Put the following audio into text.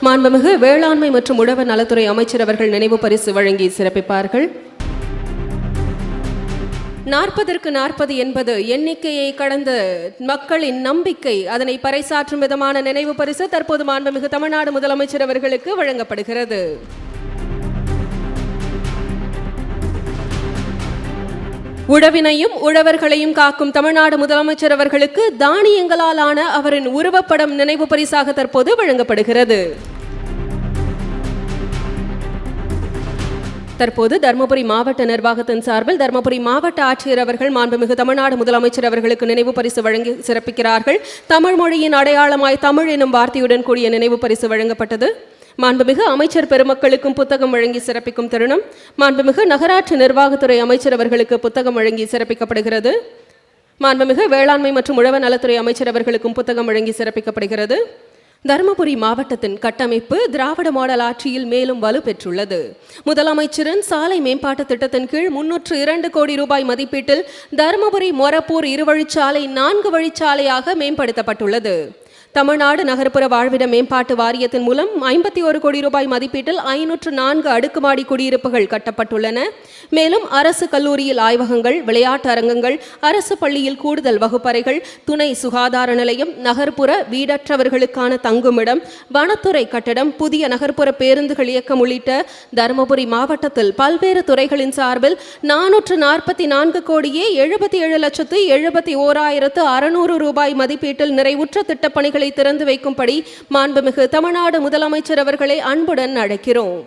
மாண்புமிகு வேளாண்மை மற்றும் உழவர் நலத்துறை அமைச்சர் அவர்கள் நினைவு பரிசு வழங்கி சிறப்பிப்பார்கள். 40க்கு 40 என்பது எண்ணிக்கையை கடந்த மக்களின் நம்பிக்கை. அதனை பறைசாற்றும் விதமான நினைவு பரிசு தற்போது மாண்புமிகு தமிழ்நாடு முதலமைச்சர் அவர்களுக்கு வழங்கப்படுகிறது. உழவினையும் உழவர்களையும் காக்கும் தமிழ்நாடு முதலமைச்சர் அவர்களுக்கு தானியங்களால் ஆன அவரின் உருவப்படம் நினைவு பரிசாக தற்போது வழங்கப்படுகிறது. தற்போது தருமபுரி மாவட்ட நிர்வாகத்தின் சார்பில் தருமபுரி மாவட்ட ஆட்சியர் அவர்கள் மாண்புமிகு தமிழ்நாடு முதலமைச்சர் அவர்களுக்கு நினைவு பரிசு வழங்கி சிறப்பிக்கிறார்கள். தமிழ் மொழியின் அடையாளமாய் தமிழ் எனும் வார்த்தையுடன் கூடிய நினைவு பரிசு வழங்கப்பட்டது. மாண்புமிகு அமைச்சர் பெருமக்களுக்கும் புத்தகம் வழங்கி சிறப்பிக்கும் தருணம். மாண்புமிகு நகராட்சி நிர்வாகத்துறை அமைச்சர் அவர்களுக்கு புத்தகம் வழங்கி சிறப்பிக்கப்படுகிறது. மாண்புமிகு வேளாண்மை மற்றும் உழவர் நலத்துறை அமைச்சர் அவர்களுக்கும் புத்தகம் வழங்கி சிறப்பிக்கப்படுகிறது. தருமபுரி மாவட்டத்தின் கட்டமைப்பு திராவிட மாடல் ஆட்சியில் மேலும் வலுப்பெற்றுள்ளது. முதலமைச்சரின் சாலை மேம்பாட்டு திட்டத்தின் கீழ் 302 கோடி ரூபாய் மதிப்பீட்டில் தருமபுரி மொரப்பூர் இருவழிச்சாலை 4 வழிச்சாலையாக மேம்படுத்தப்பட்டுள்ளது. தமிழ்நாடு நகர்ப்புற வாழ்விட மேம்பாட்டு வாரியத்தின் மூலம் 51 கோடி ரூபாய் மதிப்பீட்டில் 504 அடுக்குமாடி குடியிருப்புகள் கட்டப்பட்டுள்ளன. மேலும் அரசு கல்லூரியில் ஆய்வகங்கள், விளையாட்டு அரங்கங்கள், அரசு பள்ளியில் கூடுதல் வகுப்பறைகள், துணை சுகாதார நிலையம், நகர்ப்புற வீடற்றவர்களுக்கான தங்குமிடம், வனத்துறை கட்டடம், புதிய நகர்ப்புற பேருந்துகள் இயக்கம் உள்ளிட்ட தருமபுரி மாவட்டத்தில் பல்வேறு துறைகளின் சார்பில் 444 கோடியே 77,71,600 ரூபாய் மதிப்பீட்டில் நிறைவுற்ற திட்டப்பணிகளை திறந்து வைக்கும்படி மாண்புமிகு தமிழ்நாடு முதலமைச்சர் அவர்களை அன்புடன் அழைக்கிறோம்.